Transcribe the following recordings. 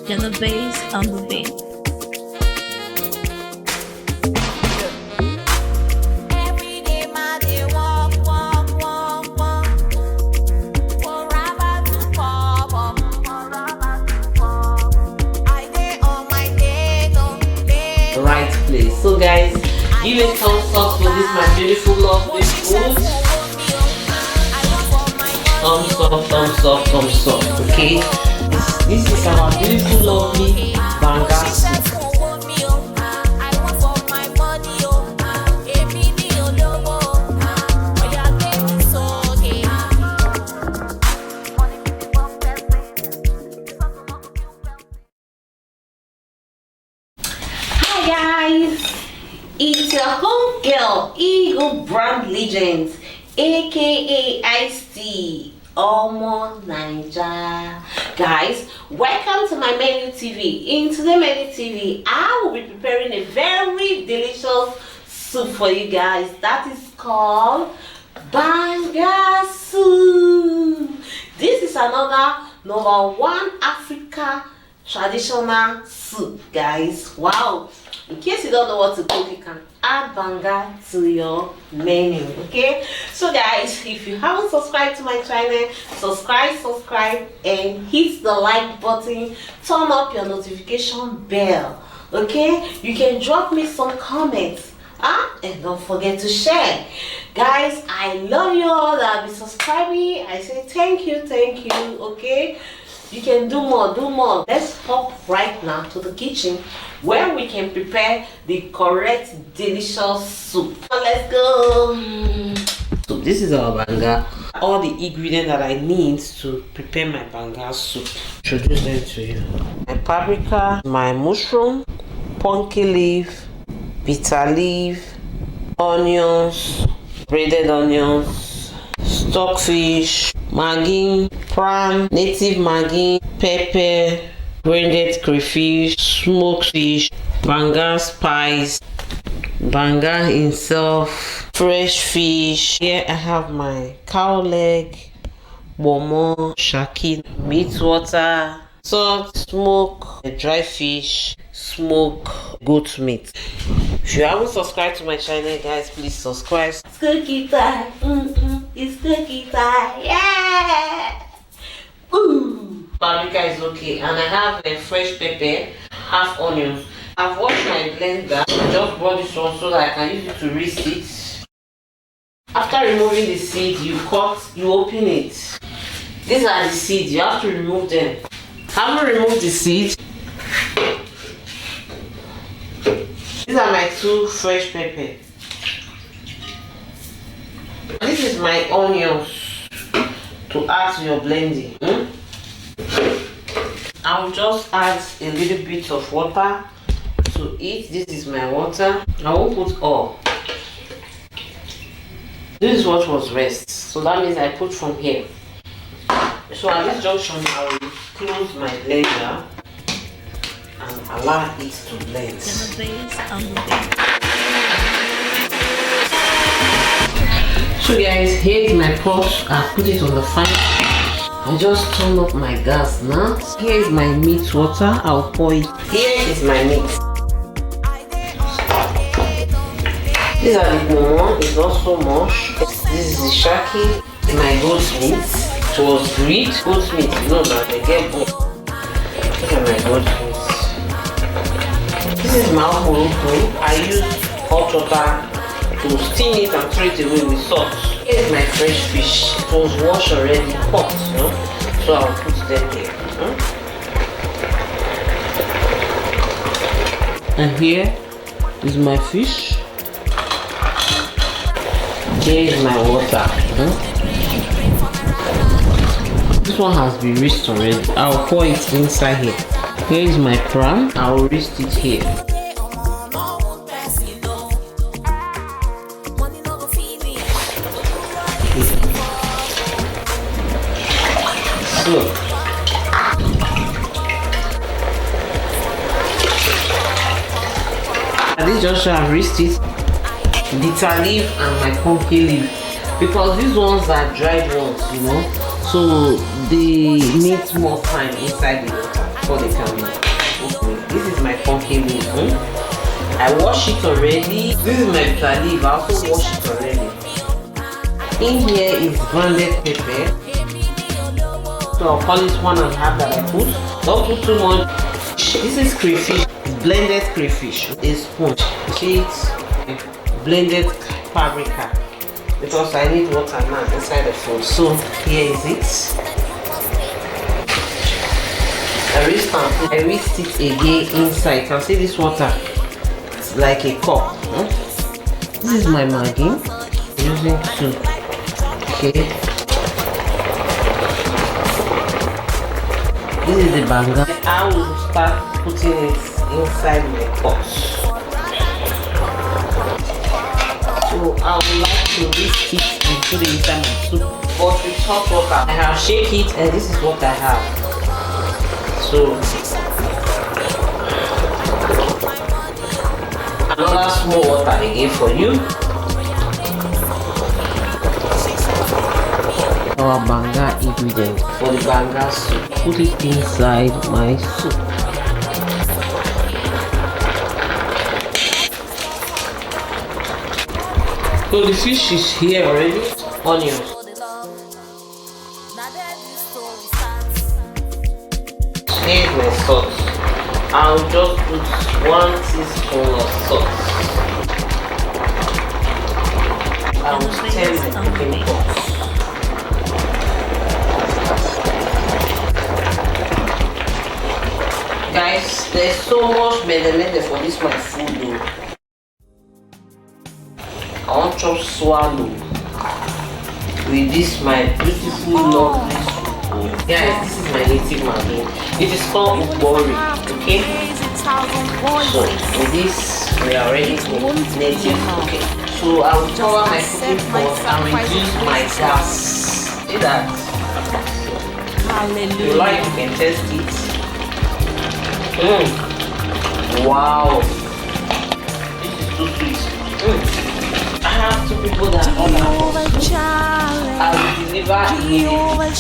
You're the bass on the beat. Right place. So guys, give a thumbs up for this my beautiful lovely food. Thumbs up, thumbs up, thumbs up. Okay, this is our beautiful lovely banga soup. Guys, it's your home girl, Eagle Brand Legends, aka Ice Tea, Omo Naija. Guys, welcome to my menu TV. In today's menu TV, I will be preparing a very delicious soup for you guys. That is called Banga soup. This is another #1 Africa traditional soup, guys. Wow. In case you don't know what to cook, you can add banga to your menu. Okay, so guys, if you haven't subscribed to my channel, subscribe and hit the like button, turn up your notification bell. Okay, you can drop me some comments, and don't forget to share. Guys, I love you all that be subscribing. I say thank you. Okay, you can do more. Let's hop right now to the kitchen where we can prepare the correct delicious soup. So let's go. So this is our banga. All the ingredients that I need to prepare my banga soup. Introduce them to you. My paprika, my mushroom, punky leaf, bitter leaf, onions, braided onions, stockfish, Maggi, prawn, native Maggi, pepper, braided crayfish, smoked fish, banga spice, banga himself, fresh fish. Here I have my Cowleg, kpomo, sharki, meat water, salt, smoke, dry fish, smoke goat meat. If you haven't subscribed to my channel, guys, please subscribe. It's cookie time. It's cookie time. Yeah. Ooh. Paprika is okay, and I have a fresh pepper, half onion. I've washed my blender. I just brought this one so that I can use it to rinse it. After removing the seed, you open it. These are the seeds. You have to remove them. Having removed the seed, these are my 2 fresh pepper. This is my onions to add to your blending. I'll just add a little bit of water to it. This is my water. I won't put all. This is what was rest. So that means I put from here. So at this junction, I will close my blender and allow it to blend. So guys, here is my pot. I put it on the fire. I just turn up my gas now. Here is my meat water. I'll pour it. Here is my meat. These are the kpomo. It's not so much. This is the sharki. My goat meat. It was grilled goat meat. You know that they get both. Look at my goat meat. This is my okporoko. I use hot water to steam it and throw it away with salt. Here is my fresh fish. It was washed already, hot, so I'll put them here. And here is my fish. Here is my water. This one has been rinsed already. I'll pour it inside here. Here is my prawn. I'll rinse it here. So, at this junction I've rinsed it, bitter leaf and my pumpkin leaf, because these ones are dried ones, So they need more time inside the water before they can make. Okay. This is my Punkyleaves. I wash it already. This is my Punkyleaves. I also wash it already. In here is grounded pepper. So I'll call it 1.5 that I put. Don't put too much. This is crayfish, blended crayfish. A spoon. See it? Blended paprika. Because I need water now inside the food. So here is it. I whisked it again inside. You can see this water. It's like a cup. This is my Maggi. Using two. Okay. This is the Banga. I will start putting it inside my pot. So I would like to whisk it and put it inside my soup. But with hot water, I have shake it and this is what I have. So another small water again for you. Our Banga ingredient for the Banga soup. Put it inside my soup. So the fish is here already. Onions. Here's my salt. I'll just put 1 teaspoon of salt. I will stir the cooking pot. Guys, there's so much melamine for this my food though. I want to swallow with this my beautiful lovely soup. Guys, this is my native Maggi. It is called Okporoko, okay? So with this we are ready to native. Okay. So I will cover my cooking pot and reduce my gas. See that? If you like, you can test it. Wow, this is so sweet. I have 2 people that order. I will deliver immediately.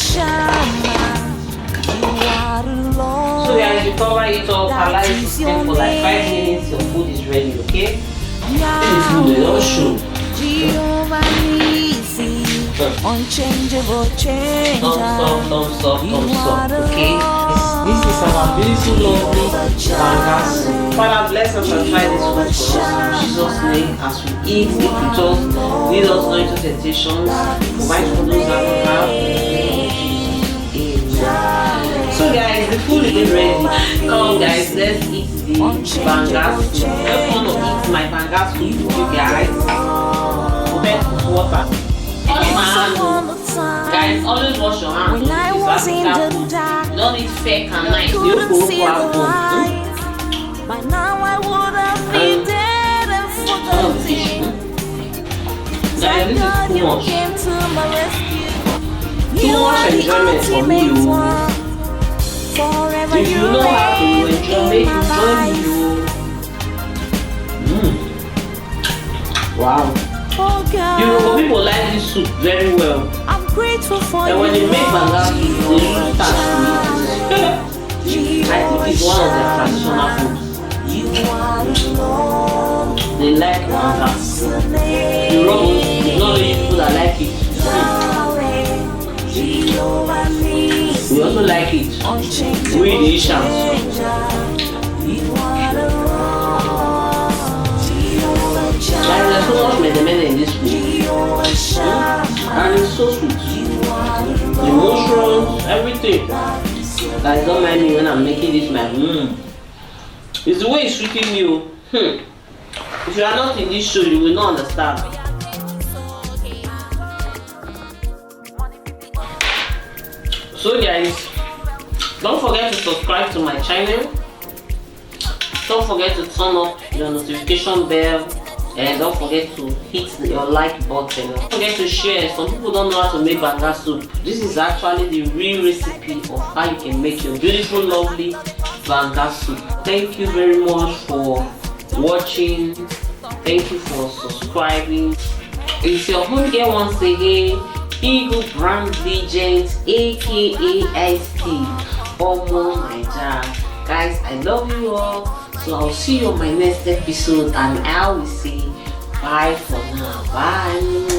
So guys, you cover it up, allow it to steam for like 5 minutes. Your food is ready, okay? This is food, they don't show. Unchangeable change. Thumbs up, okay? This is our beautiful, lovely Banga soup. Father, bless us and try this food for us. In Jesus' name, as we eat, eat with us, lead us not into temptations, provide for those that don't have. Amen. So guys, the food is ready. Come on guys, let's eat the Banga soup. I want to eat my Banga soup with you guys. Open water. Wash my hands. Guys, always wash your hands. When I was in the dark, you don't need fake and nice. You couldn't go see the light. By now I would have been dead and forgotten. Guys, this is too much. Came to my rescue. Too much enjoyment for me. Forever If you know how to enjoy, make you join me. Wow. Oh God. You know, people like this soup very well. I'm grateful for and when they make Banga soup, they use starch to it. I think it's one of their traditional foods. They like Banga. The Romans, it's not only people that like it. We also like it. We the Asians. There's so much melamine in this food. And it's so sweet. The mushrooms, everything. Guys, don't mind me when I'm making this my It's the way it's treating you. If you are not in this show, you will not understand. So guys, don't forget to subscribe to my channel. Don't forget to turn up your notification bell. And don't forget to hit your like button. Don't forget to share. Some people don't know how to make Banga soup. This is actually the real recipe of how you can make your beautiful, lovely Banga soup. Thank you very much for watching. Thank you for subscribing. It's your home girl once again, Eagle Brand Legends, aka Iced Tea, Omo Naija. Guys, I love you all. So I'll see you on my next episode, and I will say bye for now. Bye.